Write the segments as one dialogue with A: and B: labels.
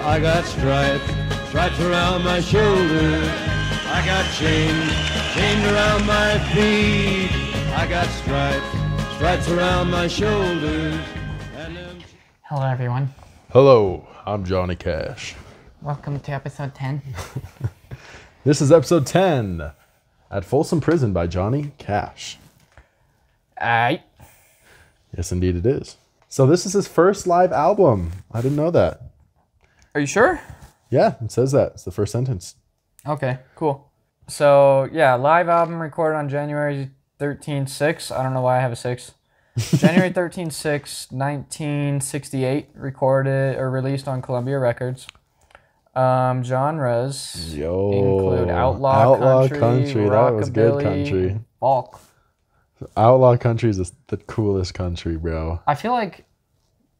A: I got stripes, stripes around my shoulders. I got chains, chains around my feet. I got stripes, stripes around my shoulders.
B: Hello, everyone.
C: Hello, I'm Johnny Cash.
B: Welcome to episode 10.
C: This is episode 10 at Folsom Prison by Johnny Cash.
B: Aye.
C: Yes, indeed it is. So this is his first live album. I didn't know that.
B: Are you sure?
C: Yeah, it says that. It's the first sentence.
B: Okay, cool. So, yeah, live album recorded on January 13/6. I don't know why I have a 6. January 13/6, 1968. Recorded or released on Columbia Records. Genres include outlaw country,
C: That was good
B: rockabilly,
C: country.
B: folk.
C: Outlaw country is the coolest country, bro.
B: I feel like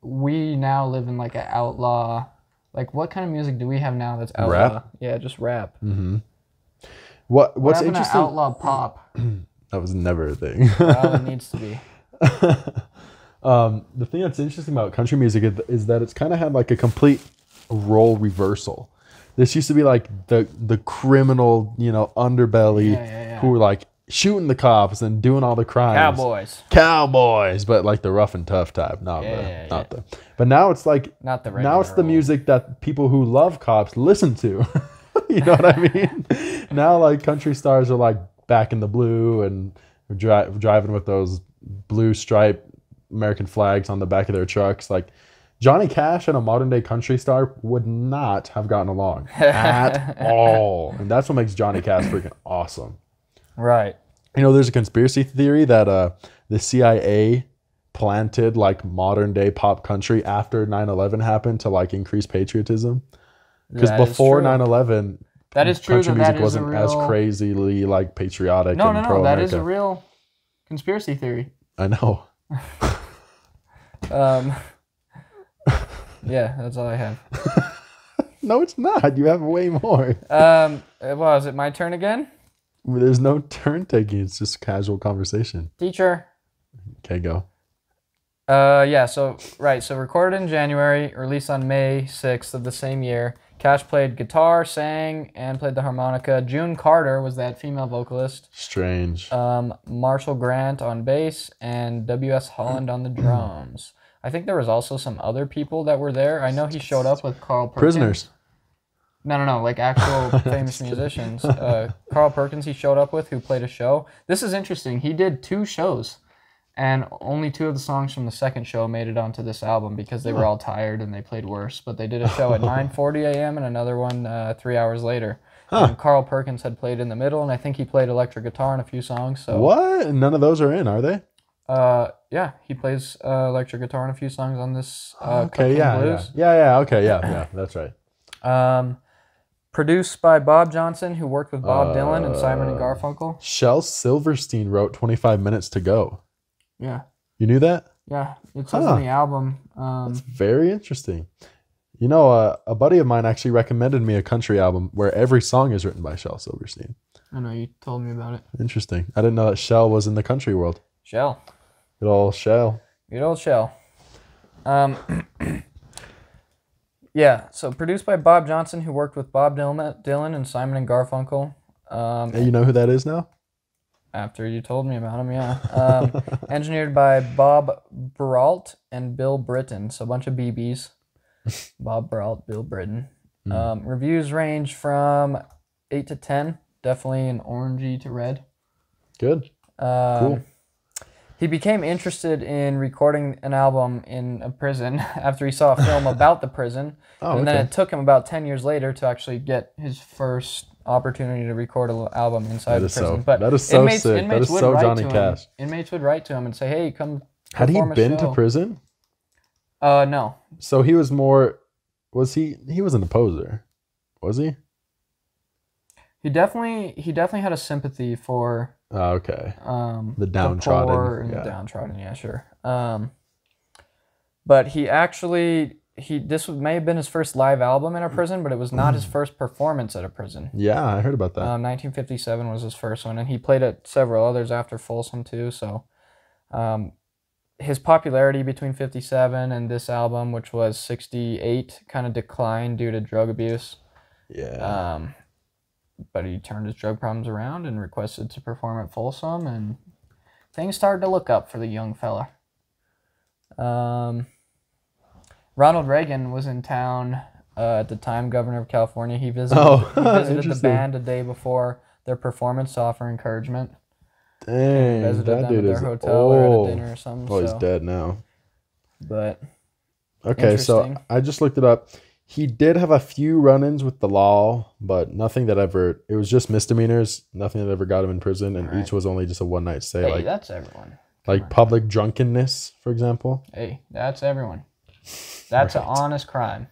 B: we now live in like an outlaw. Like, what kind of music do we have now that's outlaw?
C: Rap?
B: Yeah, just rap.
C: Mm-hmm. What's
B: happened
C: interesting?
B: to outlaw pop?
C: That was never a thing.
B: Well, it needs to be.
C: The thing that's interesting about country music is that it's kind of had like a complete role reversal. This used to be like the criminal, underbelly who were like shooting the cops and doing all the crimes. Cowboys, but like the rough and tough type, not the. But now it's like
B: not the
C: now it's the music that people who love cops listen to. You know what I mean? Now like country stars are like back in the blue and driving with those blue stripe American flags on the back of their trucks. Like Johnny Cash and a modern day country star would not have gotten along at all. And that's what makes Johnny Cash freaking awesome.
B: Right.
C: There's a conspiracy theory that the CIA planted like modern day pop country after 9/11 happened to like increase patriotism. Because before 9/11,
B: that is true.
C: Country music wasn't as crazily like patriotic.
B: No,
C: pro-America.
B: That is a real conspiracy theory.
C: I know.
B: Yeah, that's all I have.
C: No, it's not. You have way more.
B: Well, is it my turn again?
C: There's no turn taking. It's just casual conversation.
B: Teacher.
C: Okay, go.
B: Yeah. So recorded in January, released on May 6th of the same year. Cash played guitar, sang, and played the harmonica. June Carter was that female vocalist.
C: Strange.
B: Marshall Grant on bass, and W.S. Holland on the drums. I think there was also some other people that were there. I know he showed up with Carl Perkins.
C: Prisoners.
B: No, like actual famous musicians. Carl Perkins he showed up with, who played a show. This is interesting. He did 2 shows, and only 2 of the songs from the second show made it onto this album because they were all tired and they played worse. But they did a show at 9:40 a.m. and another one 3 hours later. And Carl Perkins had played in the middle, and I think he played electric guitar in a few songs. So
C: what? None of those are in, are they?
B: Yeah, he plays electric guitar in a few songs on this.
C: Okay,
B: Blues.
C: Yeah. Okay, yeah, that's right.
B: Produced by Bob Johnson, who worked with Bob Dylan and Simon and Garfunkel.
C: Shel Silverstein wrote 25 Minutes to Go.
B: Yeah.
C: You knew that?
B: Yeah, it says in the album.
C: That's very interesting. A buddy of mine actually recommended me a country album where every song is written by Shel Silverstein.
B: I know, you told me about it.
C: Interesting. I didn't know that Shel was in the country world.
B: Shel.
C: Good old Shel.
B: Good old Shel. Yeah, so produced by Bob Johnson, who worked with Bob Dylan and Simon and Garfunkel.
C: Hey, you know who that is now?
B: After you told me about him, yeah. Engineered by Bob Brault and Bill Britton, so a bunch of BBs. Bob Brault, Bill Britton. Reviews range from 8 to 10. Definitely an orangey to red.
C: Good. Cool.
B: He became interested in recording an album in a prison after he saw a film about the prison. And then it took him about 10 years later to actually get his first opportunity to record an album inside the prison.
C: But that is so sick. That is so Johnny Cash.
B: Inmates would write to him and say, hey, come
C: Had he been to prison?
B: No.
C: So he was more... He wasn't a poser, was he?
B: He definitely had a sympathy for...
C: okay. The downtrodden.
B: The poor and the downtrodden, yeah, sure. But he actually... This may have been his first live album in a prison, but it was not his first performance at a prison.
C: Yeah, I heard about that. 1957
B: was his first one, and he played at several others after Folsom too. So, his popularity between 57 and this album, which was 68, kind of declined due to drug abuse.
C: Yeah.
B: But he turned his drug problems around and requested to perform at Folsom, and things started to look up for the young fella. Ronald Reagan was in town at the time, governor of California. He visited the band a day before their performance to offer encouragement.
C: Dang,
B: Visited
C: that
B: them
C: dude
B: at their
C: is
B: hotel
C: old.
B: or at a dinner or something.
C: Oh, he's dead now.
B: But
C: okay, so I just looked it up. He did have a few run-ins with the law, but nothing that ever. It was just misdemeanors. Nothing that ever got him in prison, and each was only just a one-night stay.
B: Hey,
C: like
B: that's everyone.
C: Like public drunkenness, for example.
B: Hey, that's everyone. That's an honest crime.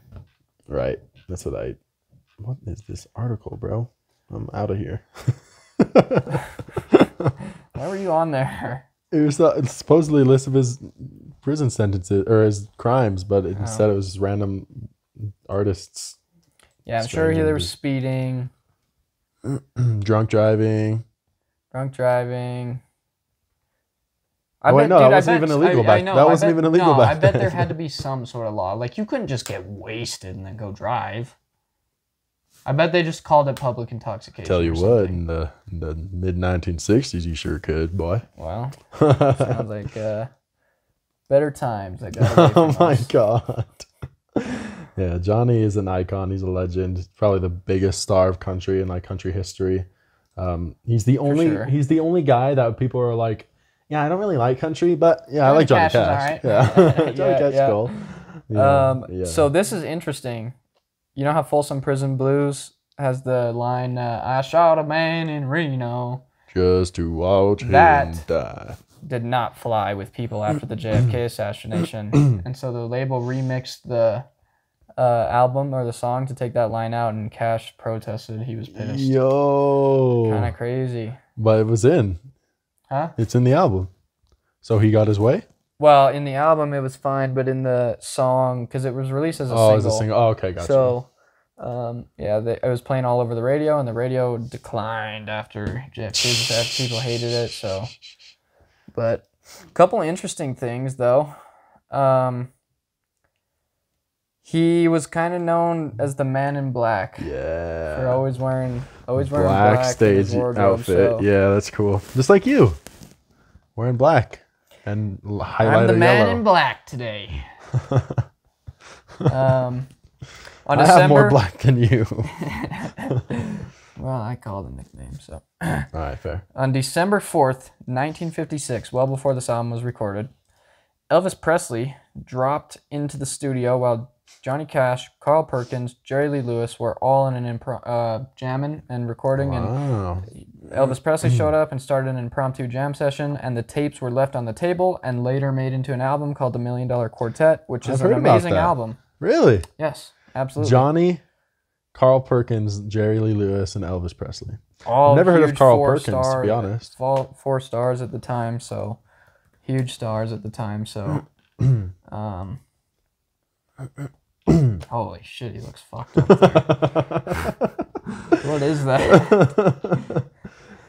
B: Right.
C: That's what I. What is this article, bro? I'm out of here.
B: Why were you on there?
C: It was it's supposedly a list of his prison sentences or his crimes, but instead it was random artists.
B: Yeah, I'm sure there was speeding,
C: drunk driving.
B: That
C: wasn't even illegal back then. That wasn't even illegal back then.
B: I bet there had to be some sort of law. Like, you couldn't just get wasted and then go drive. I bet they just called it public intoxication.
C: Tell you what, in the mid-1960s, you sure could, boy.
B: Well, sounds like better times. That got away from
C: my
B: us.
C: God. Yeah, Johnny is an icon. He's a legend. He's probably the biggest star of country in like country history. He's the only guy that people are like, yeah, I don't really like country, but yeah, I like Johnny Cash.
B: All right.
C: Yeah, Johnny Cash is cool. Yeah,
B: So this is interesting. You know how Folsom Prison Blues has the line, I shot a man in Reno.
C: Just to watch him die.
B: Did not fly with people after the JFK assassination. And so the label remixed the album or the song to take that line out, and Cash protested. He was pissed.
C: Yo.
B: Kind of crazy.
C: But it was in.
B: Huh?
C: It's in the album. So he got his way?
B: Well, in the album it was fine, but in the song, because it was released as a single.
C: Oh, as a single. Oh, okay, gotcha.
B: So, it was playing all over the radio, and the radio declined after JFK's after people hated it. So, but a couple interesting things though. He was kind of known as the Man in Black.
C: Yeah.
B: For always wearing
C: black stage outfit.
B: So.
C: Yeah, that's cool. Just like you, wearing black and highlighter
B: I'm the Man
C: yellow.
B: in Black today.
C: I have more black than you.
B: Well, I call it a nickname, so.
C: All right, fair.
B: On December 4th, 1956, well before this album was recorded, Elvis Presley dropped into the studio while Johnny Cash, Carl Perkins, Jerry Lee Lewis were all in an jamming and recording.
C: Wow.
B: And Elvis Presley showed up and started an impromptu jam session, and the tapes were left on the table and later made into an album called The $1 Million Quartet, which is an amazing album.
C: Really?
B: Yes, absolutely.
C: Johnny, Carl Perkins, Jerry Lee Lewis, and Elvis Presley.
B: All
C: I've never heard of Carl Perkins,
B: stars,
C: to be honest.
B: 4 stars at the time, so huge stars at the time, so holy shit, he looks fucked up there. What is that?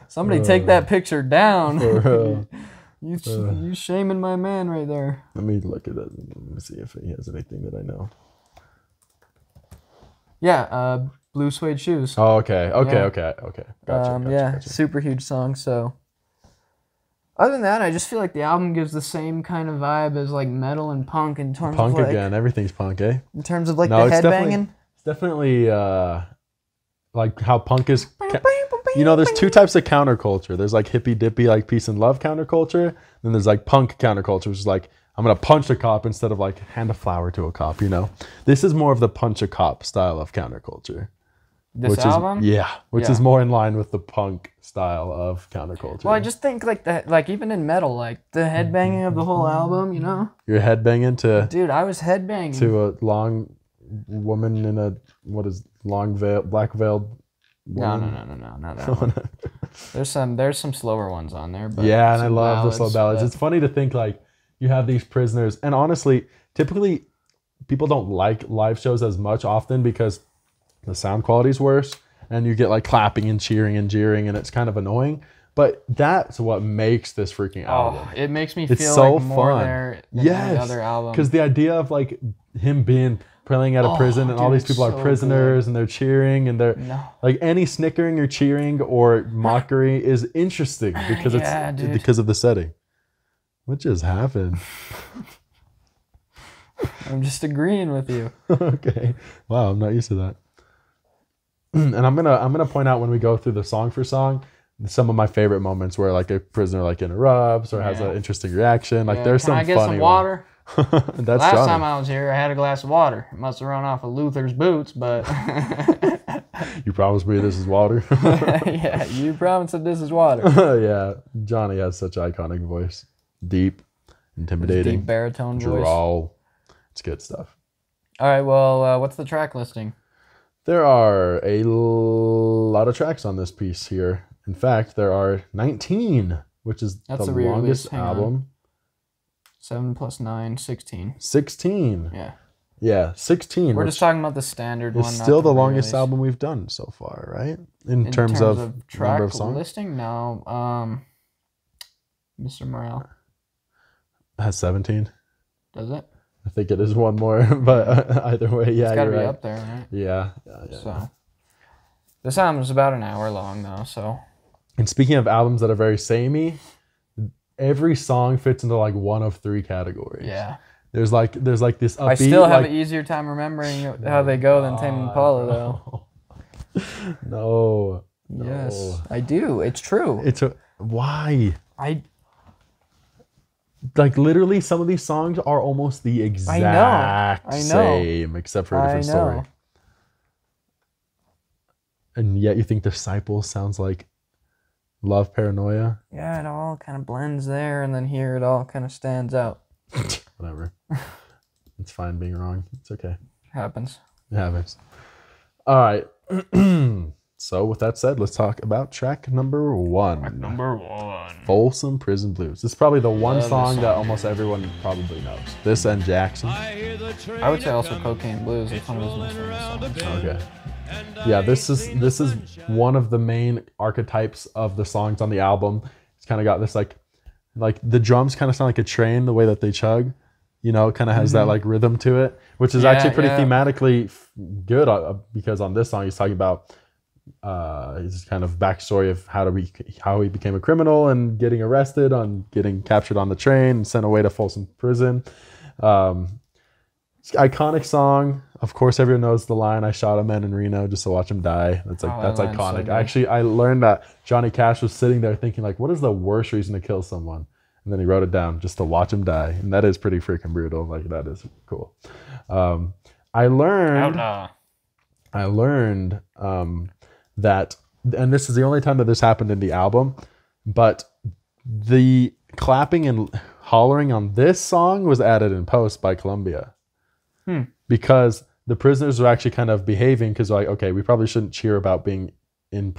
B: Somebody take that picture down. You shaming my man right there.
C: Let me look at it. Let me see if he has anything that I know.
B: Yeah, blue suede shoes.
C: Oh, okay. Gotcha.
B: Super huge song. So, other than that, I just feel like the album gives the same kind of vibe as like metal and punk in terms
C: punk
B: of like,
C: again. Everything's punk, eh?
B: In terms of like the headbanging.
C: It's definitely like how punk is. You know, there's 2 types of counterculture. There's like hippy dippy, like peace and love counterculture. Then there's like punk counterculture, which is like, I'm going to punch a cop instead of like hand a flower to a cop, you know? This is more of the punch a cop style of counterculture.
B: This album?
C: Which is more in line with the punk style of counterculture.
B: Well, I just think like that, like even in metal, like the headbanging of the whole album, you know?
C: You're headbanging to...
B: Dude, I was headbanging.
C: To a long woman in a, long veil, black veiled woman.
B: No, not that one. There's some slower ones on there. But
C: yeah, and I love the slow ballads. It's funny to think like you have these prisoners, and honestly, typically people don't like live shows as much often because the sound quality is worse, and you get like clapping and cheering and jeering, and it's kind of annoying. But that's what makes this freaking album.
B: It makes me
C: It's
B: feel
C: so
B: like more
C: fun.
B: there than any other album.
C: Because the idea of like him being playing out of prison and all
B: dude,
C: these people
B: it's
C: are
B: so
C: prisoners and they're cheering and they're like any snickering or cheering or mockery is interesting because because of the setting. What just happened?
B: I'm just agreeing with you.
C: Okay. Wow, I'm not used to that. And I'm gonna point out when we go through the song for song, some of my favorite moments where like a prisoner like interrupts or has an interesting reaction. Like there's some funny.
B: Can I get some water?
C: That's
B: Last
C: Johnny.
B: time I was here, I had a glass of water. It must have run off of Luther's boots, but
C: You promised me this is water.
B: yeah, you promised that this is water.
C: Yeah, Johnny has such an iconic voice, deep, intimidating,
B: Deep baritone voice.
C: drawl. It's good stuff.
B: All right, well, what's the track listing?
C: There are a lot of tracks on this piece here. In fact, there are 19, which is
B: That's
C: the
B: a re-release.
C: longest
B: Hang on.
C: album.
B: 7 plus 9, 16.
C: 16.
B: Yeah.
C: Yeah, 16.
B: We're just talking about the standard one.
C: It's
B: not
C: still the
B: re-release.
C: longest album we've done so far, right? In terms
B: of
C: of
B: track
C: number of songs.
B: listing, no. Mr. Morale.
C: It has 17.
B: Does it?
C: I think it is one more, but either way, yeah,
B: It's got to
C: you're
B: be
C: right.
B: up there, right?
C: Yeah.
B: So, this album is about an hour long, though. So,
C: And speaking of albums that are very samey, every song fits into like one of three categories.
B: yeah.
C: There's like this upbeat.
B: I still have an easier time remembering how they go than Tame Impala, though.
C: No.
B: Yes, I do. It's true.
C: Why? Like literally, some of these songs are almost the exact same, except for a different story. And yet, you think Disciple sounds like Love Paranoia?
B: Yeah, it all kind of blends there, and then here it all kind of stands out.
C: Whatever. It's fine being wrong. It's okay.
B: Happens.
C: It happens. All right. So with that said, let's talk about track number 1.
B: Number 1.
C: Folsom Prison Blues. This is probably the one song that almost everyone probably knows. This and Jackson.
B: I would say also Cocaine Blues. It's one of his most famous songs.
C: Okay. Yeah, this is one of the main archetypes of the songs on the album. It's kind of got this like the drums kind of sound like a train, the way that they chug. You know, it kind of has that like rhythm to it, which is actually pretty thematically good because on this song he's talking about his kind of backstory of how he became a criminal and getting arrested, on getting captured on the train and sent away to Folsom Prison. Iconic song. Of course, everyone knows the line, "I shot a man in Reno just to watch him die." That's iconic. Actually, I learned that Johnny Cash was sitting there thinking like, what is the worst reason to kill someone? And then he wrote it down, just to watch him die. And that is pretty freaking brutal. Like, that is cool. I learned that, and this is the only time that this happened in the album, but the clapping and hollering on this song was added in post by Columbia. Because the prisoners were actually kind of behaving, because like, okay, we probably shouldn't cheer about being in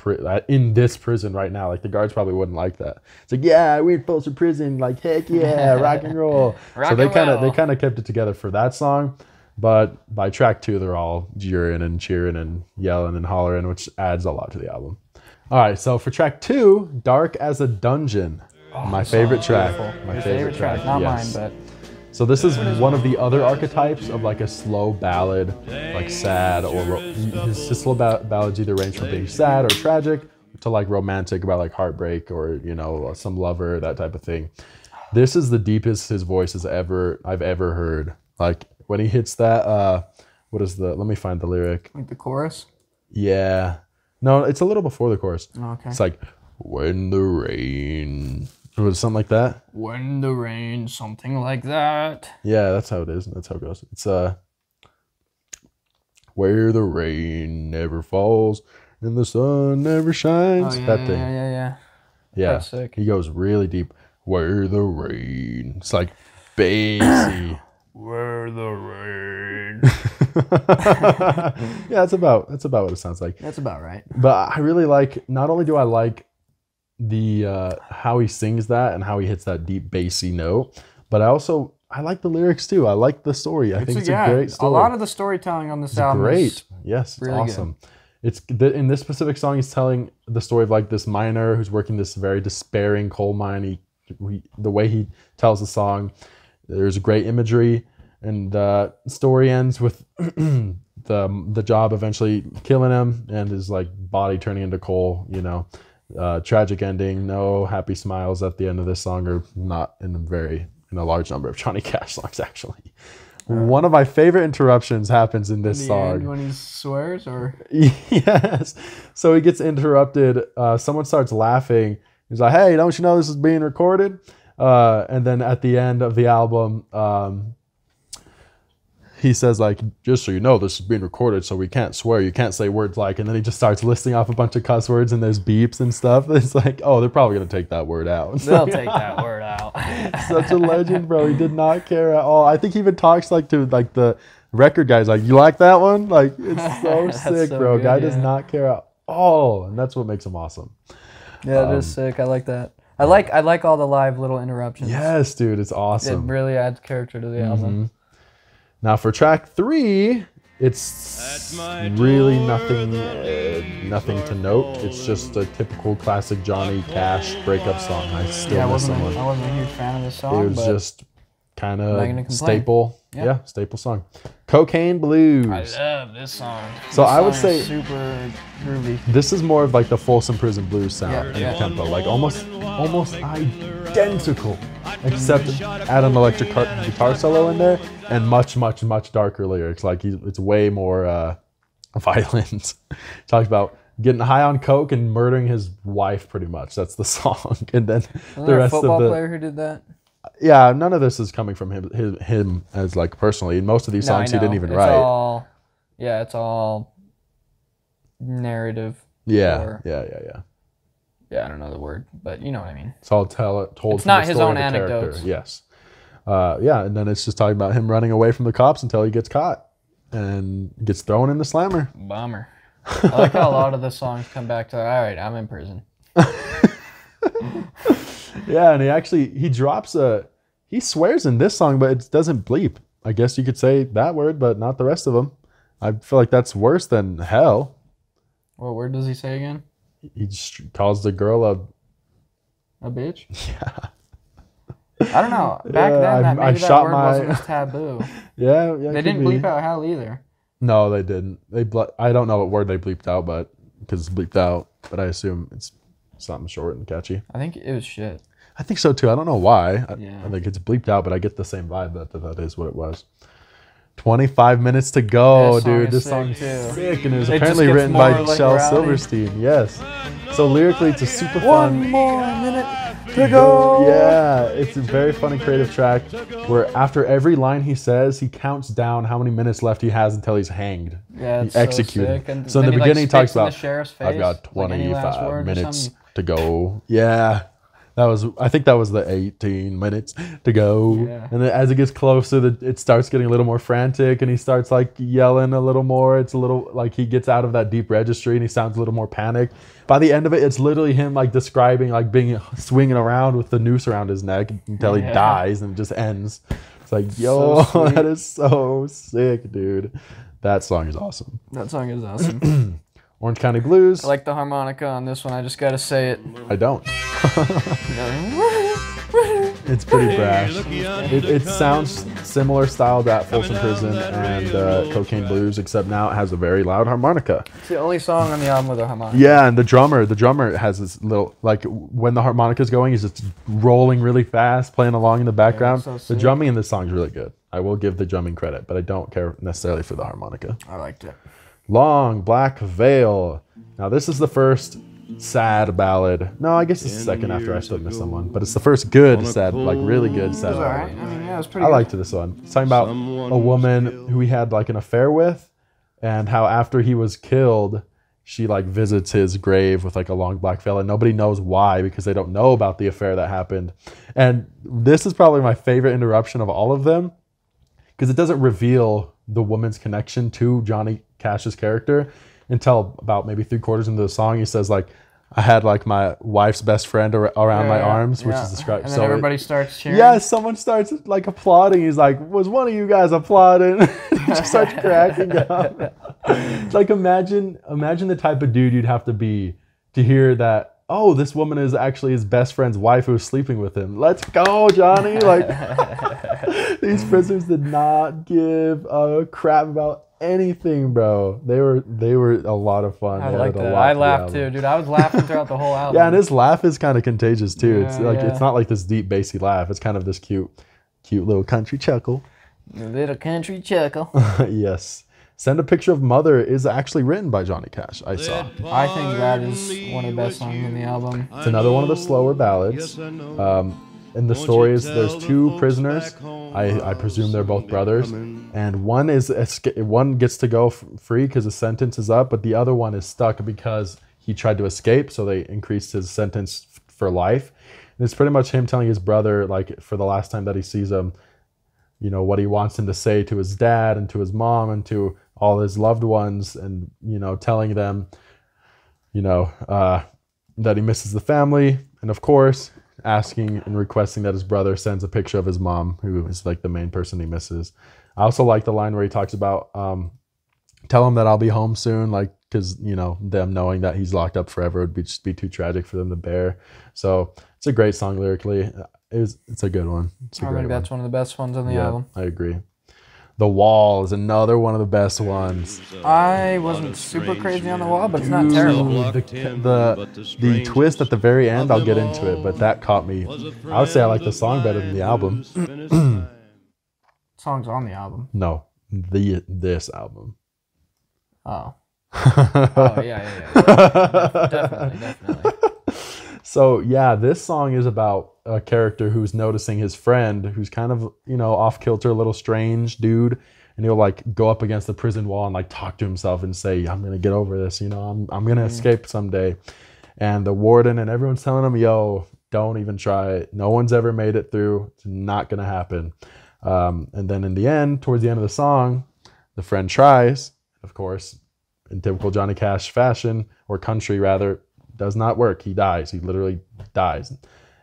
C: this prison right now. Like, the guards probably wouldn't like that. It's like, yeah, we're in Folsom Prison, like, heck yeah, rock and roll. So they kind of kept it together for that song. But by track 2, they're all jeering and cheering and yelling and hollering, which adds a lot to the album. All right, so for track 2, Dark as a Dungeon. My favorite track. My favorite track.
B: Not mine, but...
C: So this is one of the other archetypes of like a slow ballad, like sad, or his slow ballads either range from being sad or tragic to like romantic about like heartbreak or, you know, some lover, that type of thing. This is the deepest his voice I've ever heard. Like when he hits that, let me find the lyric.
B: Like the chorus?
C: Yeah. No, it's a little before the chorus.
B: Oh, okay.
C: It's like, when the rain... Or was it something like that?
B: When the rain, something like that.
C: Yeah, that's how it is. That's how it goes. It's where the rain never falls and the sun never shines.
B: Oh, yeah,
C: that thing.
B: Yeah.
C: Yeah.
B: That's sick.
C: He goes really deep. Where the rain. It's like bassy.
B: Where the rain.
C: Yeah, that's about what it sounds like.
B: That's about right.
C: But I really like, not only do I like the how he sings that and how he hits that deep bassy note, but I like the lyrics too. I like the story. I think it's a great story.
B: A lot of the storytelling on this album
C: great.
B: is
C: Yes, it's
B: really
C: awesome. in this specific song, he's telling the story of like this miner who's working this very despairing coal mine. The way he tells the song, there's great imagery, and the story ends with the job eventually killing him and his like body turning into coal. You know, tragic ending. No happy smiles at the end of this song, or not in a large number of Johnny Cash songs actually. One of my favorite interruptions happens in this song.
B: End when he swears, or
C: yes. So he gets interrupted. Someone starts laughing. He's like, "Hey, don't you know this is being recorded?" And then at the end of the album, he says, like, "Just so you know, this is being recorded, so we can't swear. You can't say words like." And then he just starts listing off a bunch of cuss words, and there's beeps and stuff. It's like, oh, they're probably gonna take that word out.
B: they'll take that word out.
C: Such a legend, bro. He did not care at all. I think he even talks like to like the record guys, like, "You like that one?" Like, it's so sick,
B: so
C: bro.
B: good,
C: Guy does not care at all, and that's what makes him awesome.
B: Yeah, it is sick. I like that. I like all the live little interruptions.
C: Yes, dude, it's
B: It
C: awesome.
B: really adds character to the album.
C: Now for track 3, it's really nothing to note. It's just a typical classic Johnny Cash breakup song. I still miss someone.
B: I wasn't a huge fan of this song.
C: It was
B: but
C: just kind
B: not gonna
C: of
B: complain.
C: staple.
B: Yeah.
C: Yeah, staple song. Cocaine Blues.
B: I love this song.
C: So
B: This
C: I would
B: song
C: say
B: is super groovy.
C: this is more of like the Folsom Prison Blues sound
B: Yeah.
C: and tempo, like almost identical, except add an electric guitar solo in there and much darker lyrics. Like it's way more violent. Talks about getting high on coke and murdering his wife. Pretty much that's the song, and then
B: Wasn't
C: the
B: there a
C: rest
B: football
C: of the
B: player who did that?
C: yeah. None of this is coming from him as like personally. In most of these songs, he didn't even write.
B: It's all narrative.
C: Yeah.
B: Yeah, I don't know the word, but you know what I mean.
C: It's all told.
B: It's
C: from
B: not
C: the
B: his
C: story
B: own
C: of the character.
B: anecdotes.
C: Yes. Yeah, and then it's just talking about him running away from the cops until he gets caught and gets thrown in the slammer.
B: Bummer. I like how a lot of the songs come back to, all right, I'm in prison.
C: Yeah, and he swears in this song, but it doesn't bleep. I guess you could say that word, but not the rest of them. I feel like that's worse than hell.
B: What word does he say again?
C: He just calls the girl
B: A bitch?
C: Yeah.
B: I don't know. Back then, maybe that word wasn't as taboo.
C: Yeah.
B: They didn't bleep out hell either.
C: No, they didn't. I don't know what word they bleeped out, but because it's bleeped out. But I assume it's something short and catchy.
B: I think it was shit.
C: I think so too. I don't know why.
B: Yeah.
C: I think it's bleeped out, but I get the same vibe that is what it was. 25 minutes to go, dude. This song is sick, and it was apparently written by Shel Silverstein. Yes. So lyrically, it's a super fun.
B: 1 more minute to go.
C: Yeah, it's a very funny, creative track where after every line he says, he counts down how many minutes left he has until he's hanged.
B: Yeah, it's
C: executed.
B: So sick.
C: So in the beginning, he talks
B: spits in
C: about,
B: the sheriff's face,
C: I've got
B: like any last
C: 25
B: word or
C: minutes
B: something.
C: to go. Yeah. I think that was the 18 minutes to go.
B: Yeah.
C: And then as it gets closer, it starts getting a little more frantic and he starts like yelling a little more. It's a little like he gets out of that deep registry and he sounds a little more panicked. By the end of it, it's literally him like describing like being swinging around with the noose around his neck until he dies and it just ends. It's like, yo,
B: So
C: that is so sick, dude. That song is awesome.
B: That song is awesome.
C: Orange County Blues.
B: I like the harmonica on this one. I just gotta say it.
C: I don't. It's pretty brash. It sounds similar style to that Folsom Prison and Cocaine Blues, except now it has a very loud harmonica.
B: It's the only song on the album with a harmonica.
C: Yeah, and the drummer has this little, like when the harmonica's going, he's just rolling really fast, playing along in the background.
B: so
C: The
B: sick.
C: drumming in this song is really good. I will give the drumming credit, but I don't care necessarily for the harmonica.
B: I liked it.
C: Long Black Veil. Now this is the first sad ballad. No, I guess it's the second after I Still Miss Someone, but it's the first good sad, like really good sad
B: It was
C: ballad.
B: alright. I mean, yeah, it was pretty
C: I
B: good.
C: liked this one. It's talking about a woman who he had like an affair with, and how after he was killed, she like visits his grave with like a long black veil, and nobody knows why because they don't know about the affair that happened. And this is probably my favorite interruption of all of them because it doesn't reveal the woman's connection to Johnny Cash's character until about maybe 3/4 into the song. He says like, I had like my wife's best friend around my arms, which is described.
B: And then everybody starts cheering.
C: Yes, someone starts like applauding. He's like, was one of you guys applauding? just starts cracking up. It's like imagine the type of dude you'd have to be to hear that, oh, this woman is actually his best friend's wife who's sleeping with him. Let's go, Johnny. Like, these prisoners did not give a crap about anything, bro. They were a lot of fun.
B: I like that. I laughed too, dude. I was laughing throughout the whole album.
C: Yeah, and his laugh is kind of contagious too.
B: Yeah,
C: it's like it's not like this deep bassy laugh. It's kind of this cute little country chuckle.
B: A little country chuckle.
C: Yes. Send a Picture of Mother is actually written by Johnny Cash. I saw.
B: I think that is one of the best songs on the album.
C: It's another one of the slower ballads. And the story is there's two prisoners. I presume they're both brothers, and one gets to go free because his sentence is up, but the other one is stuck because he tried to escape. So they increased his sentence for life. And it's pretty much him telling his brother, like, for the last time that he sees him, you know, what he wants him to say to his dad and to his mom and to all his loved ones, and, you know, telling them, you know, that he misses the family, and of course asking and requesting that his brother sends a picture of his mom, who is like the main person he misses. I also like the line where he talks about tell him that I'll be home soon, like, because, you know, them knowing that he's locked up forever would just be too tragic for them to bear. So it's a great song lyrically. It's a good one.
B: I think that's one of the best ones on the album.
C: I agree. The Wall is another one of the best ones.
B: I wasn't super crazy on The Wall, but it's not terrible.
C: The twist at the very end, I'll get into it, but that caught me. I would say I like the song better than the album.
B: Songs on the album.
C: No, this album.
B: Oh. Oh, yeah. Definitely.
C: So, yeah, this song is about a character who's noticing his friend who's kind of, you know, off kilter, a little strange dude, and he'll like go up against the prison wall and like talk to himself and say, I'm gonna get over this, you know, I'm gonna escape someday. And the warden and everyone's telling him, yo, don't even try it. No one's ever made it through. It's not gonna happen. And then in the end, towards the end of the song, the friend tries, of course, in typical Johnny Cash fashion, or country rather, does not work. He dies. He literally dies.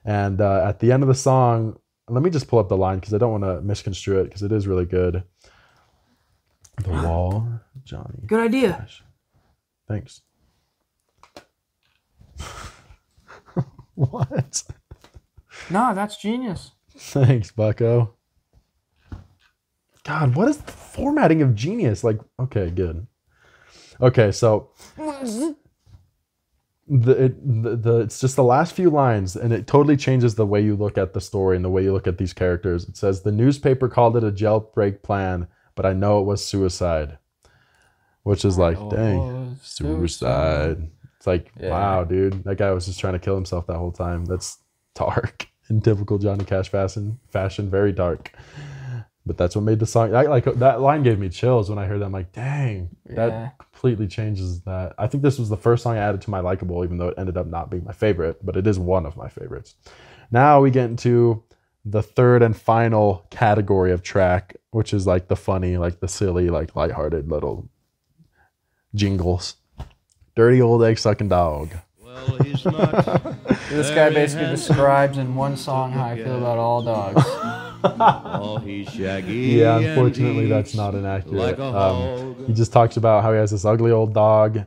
C: And at the end of the song, let me just pull up the line because I don't want to misconstrue it because it is really good. The Wall, Johnny.
B: Good idea.
C: Cash. Thanks. What?
B: No, that's genius.
C: Thanks, bucko. God, what is the formatting of genius? Like, okay, good. Okay, so it's just the last few lines, and it totally changes the way you look at the story and the way you look at these characters. It says, the newspaper called it a jailbreak plan, but I know it was suicide. Which is like, dang, suicide. It's like, wow, dude, that guy was just trying to kill himself that whole time. That's dark in typical Johnny Cash fashion, very dark. But that's what made the song. That line gave me chills when I heard that. I'm like, dang, that completely changes that. I think this was the first song I added to my likable, even though it ended up not being my favorite, but it is one of my favorites. Now we get into the third and final category of track, which is like the funny, like the silly, like lighthearted little jingles. Dirty Old Egg-Suckin Dog.
A: Well, he's not.
B: This guy basically describes in one song how I feel about all dogs.
A: Oh, he's shaggy.
C: Yeah, unfortunately, that's not inaccurate. He just talks about how he has this ugly old dog.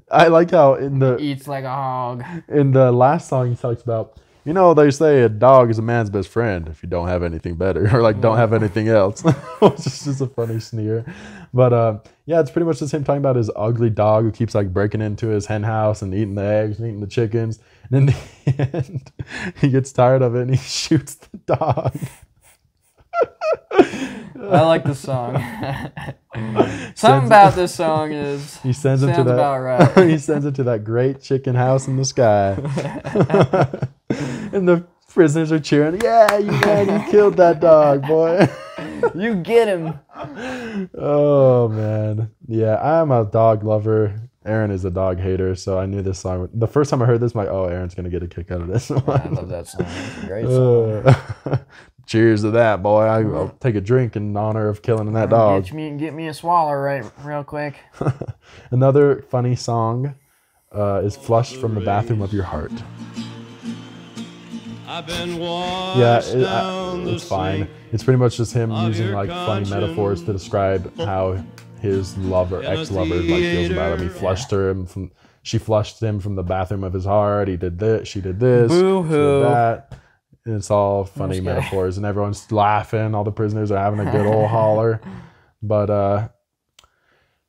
C: I like how
B: Eats like a hog.
C: In the last song, he talks about, you know, they say a dog is a man's best friend if you don't have anything better, or like don't have anything else. It's just a funny sneer. But yeah, it's pretty much just him talking about his ugly dog who keeps like breaking into his hen house and eating the eggs and eating the chickens. And in the end, he gets tired of it and he shoots the dog.
B: I like the song. Something about this song is
C: he sends him to that.
B: About right.
C: He sends it to that great chicken house in the sky, and the prisoners are cheering. Yeah, you killed that dog, boy.
B: You get him.
C: Oh man, yeah, I'm a dog lover. Aaron is a dog hater, so I knew this song. The first time I heard this, I'm like, oh, Aaron's gonna get a kick out of this one.
B: I love that song. It's a great song.
C: Cheers to that, boy. I'll take a drink in honor of killing that dog.
B: Get me a swallow right real quick.
C: Another funny song is Flushed from the Bathroom of Your Heart.
A: I've been washed
C: Yeah,
A: down the
C: it's fine.
A: street.
C: It's pretty much just him
A: Of
C: using
A: your
C: like funny
A: conscience.
C: metaphors to describe how his lover, ex-lover, like feels about him. He flushed her him from. She flushed him from the bathroom of his heart. He did this. She did this.
B: Boo-hoo.
C: She did that. And it's all funny
B: Okay.
C: metaphors, and everyone's laughing. All the prisoners are having a good old holler. But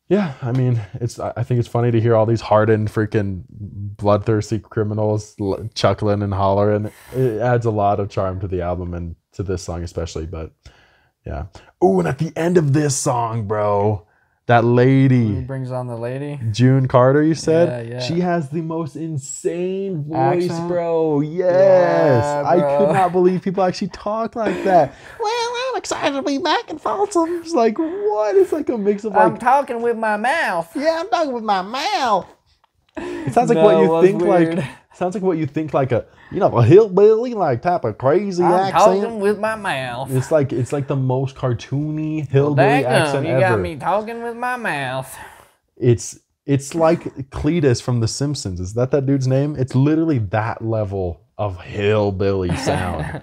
C: yeah, I mean, I think it's funny to hear all these hardened, freaking bloodthirsty criminals chuckling and hollering. It adds a lot of charm to the album and to this song especially. But yeah. Oh, and at the end of this song, bro, that
B: He
C: lady,
B: brings on the lady.
C: June Carter, you said?
B: Yeah.
C: She has the most insane voice,
B: Accent?
C: bro. Yes.
B: Yeah,
C: I
B: bro.
C: could not believe people actually talk like that. Well, I'm excited to be back in Folsom. It's like, what? It's like a mix of
B: I'm
C: like,
B: talking with my mouth.
C: yeah, I'm talking with my mouth. It sounds like
B: No,
C: what
B: it
C: you
B: was
C: think
B: weird.
C: like, sounds like what you think like a, a hillbilly like type of crazy
B: I'm
C: accent.
B: talking with my mouth.
C: It's like the most cartoony hillbilly
B: Daggum,
C: accent
B: you
C: ever.
B: got me talking with my mouth.
C: It's like Cletus from The Simpsons. Is that dude's name? It's literally that level of hillbilly sound.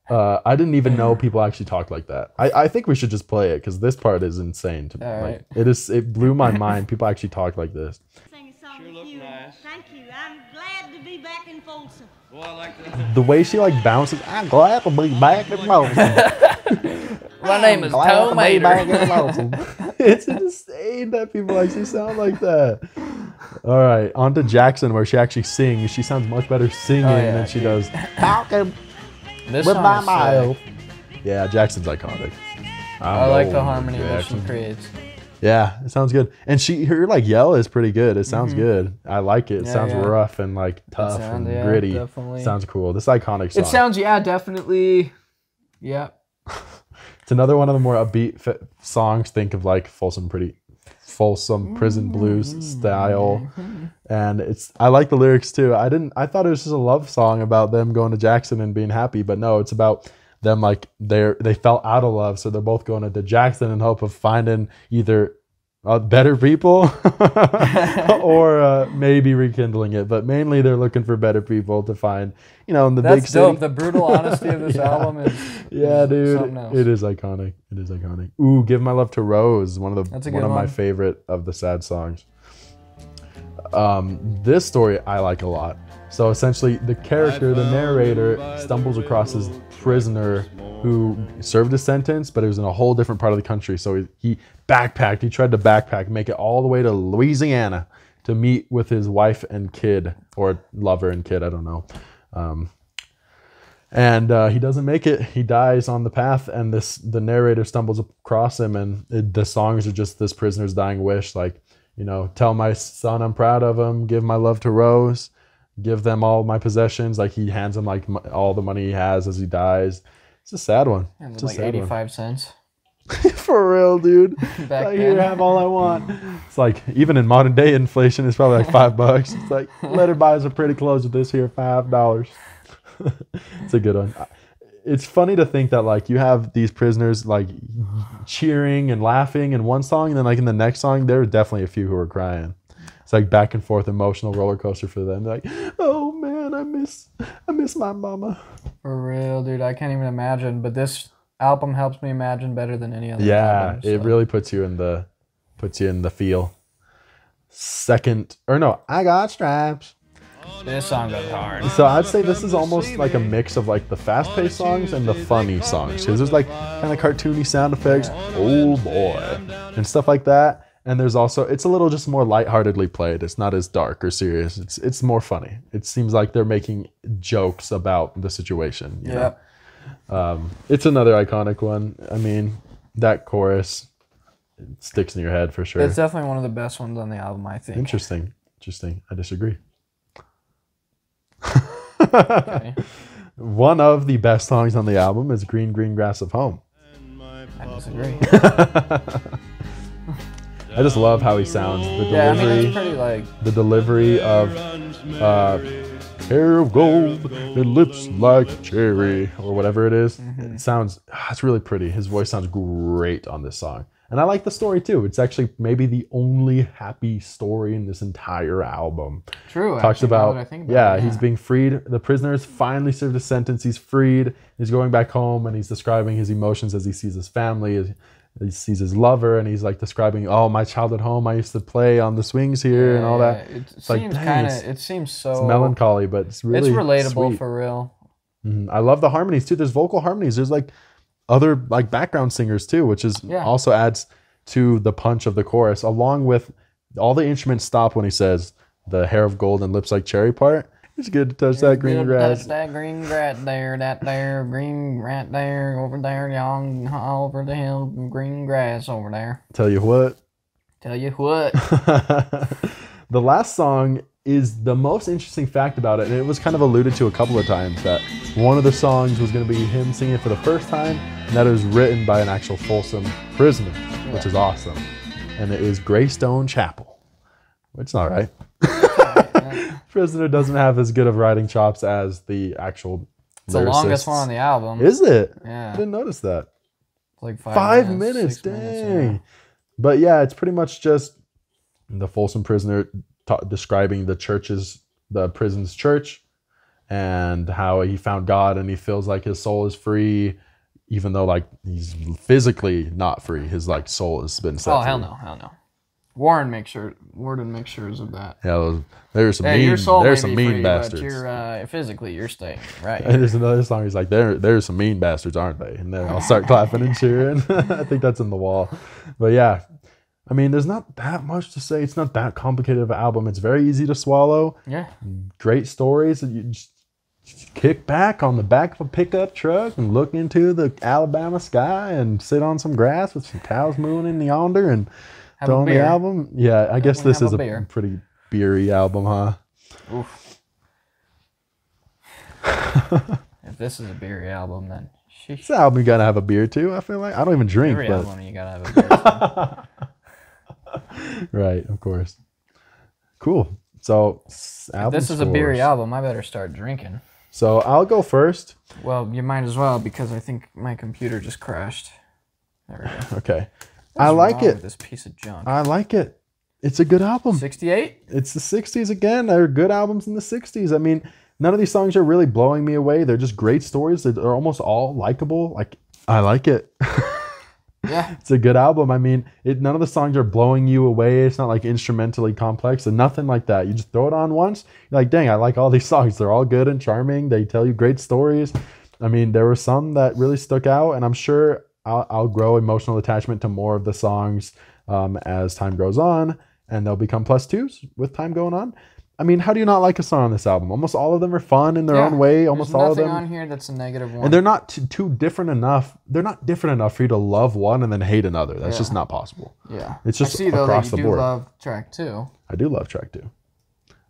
C: I didn't even know people actually talked like that. I think we should just play it because this part is insane. To me.
B: All
C: Like,
B: right.
C: it blew my mind. People actually talk like this.
D: Sing a song
A: Sure
D: with
A: look
D: you.
A: nice.
D: Thank you. I'm glad to be back in Folsom.
A: Well, I like that.
C: The way she like bounces. I'm glad to be back in Folsom.
B: My name is
C: Glad
B: Tom
C: to be back
B: Mater.
C: in Folsom. It's insane that people actually sound like that. All right, on to Jackson, where she actually sings. She sounds much better singing
B: yeah,
C: than she
B: dude.
C: does talking
B: This
C: with
B: song
C: my
B: is
C: mouth.
B: sick.
C: Yeah, Jackson's iconic.
B: I like the
C: Oh,
B: harmony that
C: Jackson.
B: she creates.
C: Yeah, it sounds good. And her like yell is pretty good. It sounds good. I like it. It
B: Yeah,
C: sounds
B: yeah.
C: rough and like tough
B: sound,
C: and
B: yeah,
C: gritty.
B: definitely.
C: Sounds cool. This iconic song.
B: It sounds, yeah, definitely. Yeah.
C: It's another one of the more upbeat songs. Think of like Folsom Prison Blues style. And I like the lyrics too. I thought it was just a love song about them going to Jackson and being happy, but no, it's about them like they fell out of love, so they're both going to Jackson in hope of finding either better people or maybe rekindling it. But mainly they're looking for better people to find, in the big
B: That's
C: city.
B: dope. The brutal honesty of this
C: Yeah.
B: album is
C: Yeah,
B: is
C: dude,
B: something else.
C: it is iconic. It is iconic. Ooh, Give My Love to Rose,
B: That's a good
C: one of my
B: one.
C: favorite of the sad songs. This story I like a lot. So essentially, the character, the narrator, stumbles across his prisoner who served his sentence, but it was in a whole different part of the country. So he backpacked. He tried to backpack, make it all the way to Louisiana to meet with his wife and kid, or lover and kid. I don't know. And he doesn't make it. He dies on the path, and the narrator stumbles across him, and the songs are just this prisoner's dying wish, like, tell my son I'm proud of him, give my love to Rose, give them all my possessions. Like he hands him like all the money he has as he dies. It's a sad one.
B: And
C: It's a
B: like
C: sad
B: 85 cents.
C: one. For real, dude.
B: Back
C: Like, here,
B: then.
C: have all I want. It's like, even in modern day inflation, it's probably like $5. It's like, let her buy some pretty clothes with this here $5. It's a good one. It's funny to think that like you have these prisoners like cheering and laughing in one song, and then like in the next song there are definitely a few who are crying. It's like back and forth emotional roller coaster for them. They're like, oh man, I miss my mama.
B: For real, dude. I can't even imagine. But this album helps me imagine better than any other
C: Yeah,
B: album.
C: it
B: so.
C: really puts you in the feel. I Got Stripes.
B: This song goes hard.
C: So I'd say this is almost like a mix of like the fast-paced songs and the funny songs, because there's like kind of cartoony sound effects, oh boy, and stuff like that. And there's also, it's a little just more lightheartedly played. It's not as dark or serious. It's more funny. It seems like they're making jokes about the situation. You know? It's another iconic one. I mean, that chorus, it sticks in your head for sure.
B: It's definitely one of the best ones on the album, I think.
C: Interesting. I disagree.
B: Okay.
C: One of the best songs on the album is Green Green Grass of Home.
B: I disagree.
C: I just love how he sounds. The
B: Yeah, I mean,
C: delivery,
B: it's pretty like...
C: the delivery of hair of gold, it lips like a cherry, or whatever it is. It sounds, it's really pretty. His voice sounds great on this song. And I like the story too. It's actually maybe the only happy story in this entire album.
B: True.
C: Talks
B: actually, now
C: about,
B: that I think about it,
C: he's being freed. The prisoner's finally served his sentence. He's freed. He's going back home, and he's describing his emotions as he sees his family. He sees his lover, and he's like describing, oh, my childhood home. I used to play on the swings here and all that.
B: It
C: It's
B: seems
C: like,
B: kind
C: dang,
B: of. It seems so.
C: It's melancholy, but it's really
B: relatable
C: sweet.
B: for real.
C: I love the harmonies too. There's vocal harmonies. There's like other like background singers too, which is also adds to the punch of the chorus, along with all the instruments stop when he says the hair of gold and lips like cherry part. It's good to touch that green grass.
B: Touch that green grass there, that there, green right there, over there, young, over the hill, green grass over there.
C: Tell you what. The last song is the most interesting fact about it, and it was kind of alluded to a couple of times, that one of the songs was going to be him singing it for the first time, and that it was written by an actual Folsom prisoner, which is awesome. And it is Greystone Chapel, which is all right. Prisoner doesn't have as good of writing chops as the actual
B: It's the longest one on the album.
C: Is it?
B: Yeah.
C: I didn't notice that.
B: It's like
C: 5 minutes,
B: 6
C: dang.
B: minutes, yeah.
C: But yeah, it's pretty much just the Folsom prisoner describing the prison's church, and how he found God and he feels like his soul is free, even though like he's physically not free. His like soul has been set free.
B: Hell no. Warden makes sure of that.
C: Yeah, there's some
B: your soul
C: there's
B: may
C: some
B: be
C: mean
B: free,
C: bastards.
B: But you're physically you're staying right.
C: And there's another song. He's like, there's some mean bastards, aren't they? And then I'll start clapping and cheering. I think that's in the wall. But yeah, I mean, there's not that much to say. It's not that complicated of an album. It's very easy to swallow. Yeah. Great stories. You just kick back on the back of a pickup truck and look into the Alabama sky and sit on some grass with some cows mooing in yonder and throw on the album. Yeah, I guess this is a pretty beery album, huh?
B: Oof. If this is a beery album, then sheesh.
C: This album you gotta have a beer too. I feel like I don't even drink.
B: Every album you gotta have a beer.
C: Right, of course. Cool. So,
B: if this is a beery album, I better start drinking.
C: So I'll go first.
B: Well, you might as well, because I think my computer just crashed. There we go.
C: Okay. I like it.
B: This piece of junk.
C: I like it. It's a good album.
B: 68?
C: It's the 60s again. There are good albums in the 60s. I mean, none of these songs are really blowing me away. They're just great stories. They're almost all likable. Like, I like it.
B: Yeah.
C: It's a good album. I mean, none of the songs are blowing you away. It's not like instrumentally complex and nothing like that. You just throw it on once. You're like, dang, I like all these songs. They're all good and charming. They tell you great stories. I mean, there were some that really stuck out, and I'm sure I'll grow emotional attachment to more of the songs as time goes on, and they'll become +2s with time going on. I mean, how do you not like a song on this album? Almost all of them are fun in their own way. Almost all of them.
B: There's nothing on here that's a negative one.
C: And they're not too different enough. They're not different enough for you to love one and then hate another. That's just not possible.
B: Yeah.
C: It's just
B: I see, though,
C: across
B: that you
C: the board.
B: do love track 2.
C: I do love track 2.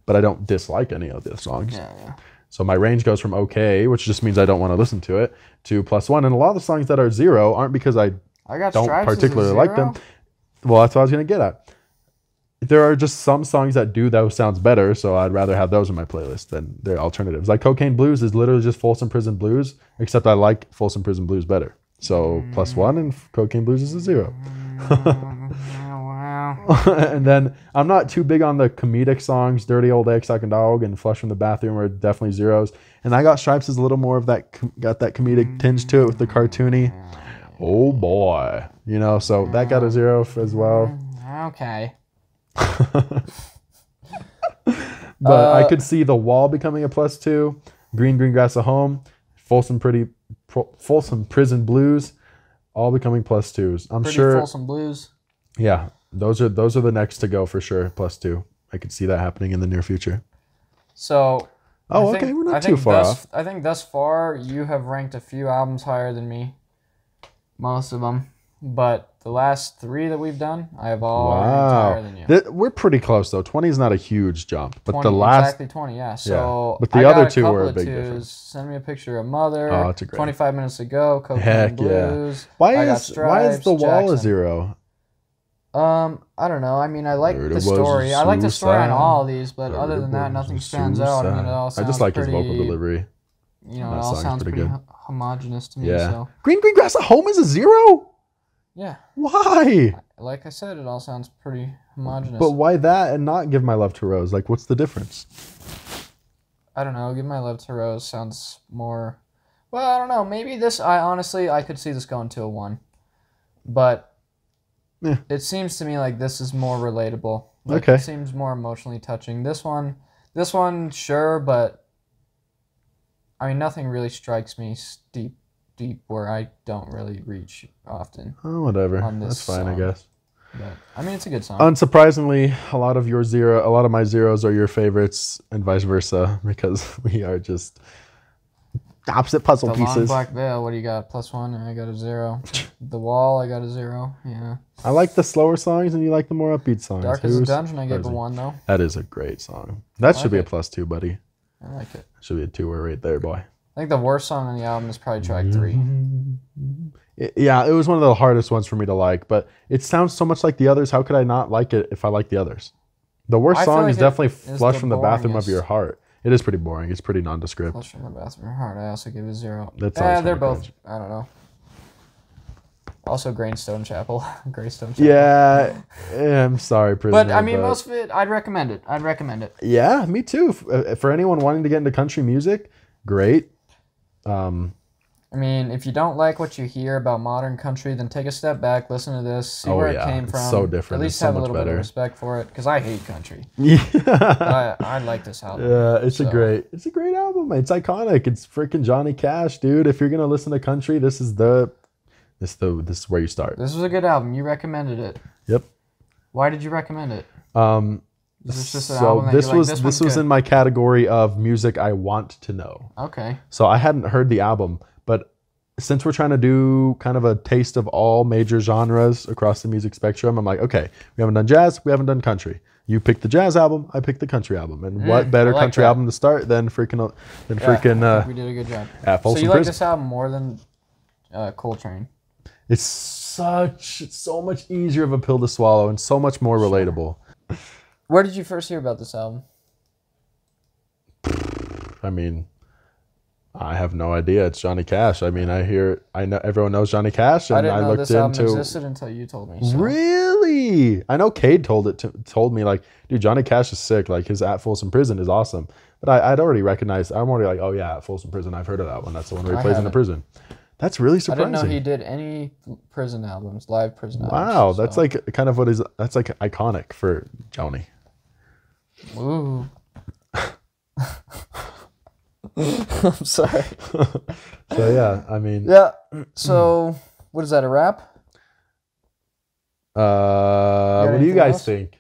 C: But I don't dislike any of the songs.
B: Yeah.
C: So my range goes from okay, which just means I don't want to listen to it, to +1. And a lot of the songs that are 0 aren't because I don't particularly like them. Well, that's what I was going to get at. There are just some songs that do those sounds better, so I'd rather have those in my playlist than their alternatives. Like Cocaine Blues is literally just Folsom Prison Blues, except I like Folsom Prison Blues better. So +1 and Cocaine Blues is a 0. And then I'm not too big on the comedic songs. Dirty Old Egg-Suckin Dog and Flush from the Bathroom are definitely 0s. And I Got Stripes is a little more of that, got that comedic tinge to it with the cartoony. Oh boy. You know, so that got a 0 as well.
B: Okay.
C: But I could see The Wall becoming a +2. Green Grass at Home. Folsom Prison Blues. All becoming +2s. I'm sure.
B: Folsom Blues.
C: Yeah. Those are the next to go for sure. +2. I could see that happening in the near future.
B: So.
C: Okay. We're not too far off.
B: I think thus far you have ranked a few albums higher than me. Most of them. But the last 3 that we've done, I have all ranked higher than you.
C: We're pretty close though. 20 is not a huge jump, but
B: 20,
C: the last
B: exactly 20, yeah. So
C: but the other 2 were a big difference.
B: Send Me a Picture of Mother.
C: Oh, that's a great.
B: 25 Minutes Ago. Cocaine
C: Heck
B: Blues.
C: Yeah. Why is The Wall a 0?
B: I don't know. I mean, I like the story. I like the story on all of these, but other than that, nothing stands out. I mean, it all sounds
C: I just like
B: pretty,
C: his vocal delivery.
B: You know, it all sounds pretty homogenous to me.
C: Yeah.
B: So.
C: Green Grass at Home is a 0?
B: Yeah.
C: Why?
B: Like I said, it all sounds pretty homogenous.
C: But why that and not Give My Love to Rose? Like, what's the difference?
B: I don't know. Give My Love to Rose sounds more... Well, I don't know. Maybe this... I could see this going to a 1. But it seems to me like this is more relatable. Like,
C: Okay.
B: It seems more emotionally touching. This one, sure, but... I mean, nothing really strikes me deep where I don't really reach often.
C: Oh, whatever.
B: On this
C: That's fine, I
B: song.
C: guess.
B: But, I mean, it's a good song.
C: Unsurprisingly, a lot of my zeros are your favorites, and vice versa, because we are just opposite puzzle
B: The Lon
C: pieces.
B: Black Veil, what do you got? +1, I got a 0. The Wall, I got a 0. Yeah.
C: I like the slower songs, and you like the more upbeat songs.
B: Dark as a
C: Who's
B: Dungeon, I gave a
C: surprising?
B: 1 though.
C: That is a great song. That should be a
B: it.
C: +2, buddy.
B: I like it.
C: Should be a 2 right there, boy.
B: I think the worst song on the album is probably track 3.
C: Yeah, it was one of the hardest ones for me to like, but it sounds so much like the others. How could I not like it if I like the others? The worst
B: I feel
C: song
B: like
C: is
B: it
C: definitely
B: is
C: Flush
B: the
C: from the Bathroom of
B: boringest.
C: Your Heart. It is pretty boring. It's pretty nondescript.
B: Flush from the Bathroom Heart, I also give a 0.
C: That song's
B: They're
C: kinda
B: both,
C: cringe.
B: I don't know. Also Greystone Chapel. Greystone Chapel.
C: Yeah, I'm sorry, Prisoner.
B: But I mean, most of it, I'd recommend it.
C: Yeah, me too. For anyone wanting to get into country music, great.
B: I mean, if you don't like what you hear about modern country, then take a step back, listen to this, see where it came
C: it's
B: from.
C: so different.
B: At
C: It's
B: least
C: so
B: have a
C: much
B: little bit
C: better.
B: of respect for it, because I hate country.
C: Yeah,
B: But I like this album.
C: it's a great album. It's iconic. It's freaking Johnny Cash, dude. If you're gonna listen to country, this is where you start.
B: This was a good album. You recommended it.
C: Yep.
B: Why did you recommend it? Is this just an
C: So
B: album that
C: this
B: you're like,
C: was
B: this one's
C: in my category of music I want to know.
B: Okay.
C: So I hadn't heard the album, but since we're trying to do kind of a taste of all major genres across the music spectrum, I'm like, okay, we haven't done jazz, we haven't done country. You picked the jazz album, I picked the country album, and what better
B: I like
C: country
B: that.
C: album to start than freaking
B: I think we did a good job.
C: at
B: So
C: Folsom
B: you like
C: Prison.
B: this album more than Coltrane?
C: It's so much easier of a pill to swallow and so much more relatable.
B: Where did you first hear about this album?
C: I mean, I have no idea. It's Johnny Cash. I mean, I know everyone knows Johnny Cash, and
B: I didn't know
C: looked
B: this album
C: into.
B: existed until you told me. So.
C: Really? I know Cade told me like, dude, Johnny Cash is sick. Like his At Folsom Prison is awesome. But I'd already recognized. I'm already like, oh yeah, At Folsom Prison. I've heard of that one. That's the one where he plays in the
B: haven't.
C: prison. That's really
B: I
C: surprising.
B: didn't know he did any prison albums, live prison albums.
C: Wow, that's
B: so.
C: like kind of that's like iconic for Johnny.
B: Ooh. I'm sorry.
C: So yeah, I mean,
B: Yeah. So, what is that, a wrap?
C: what do you
B: anything
C: guys
B: else?
C: think?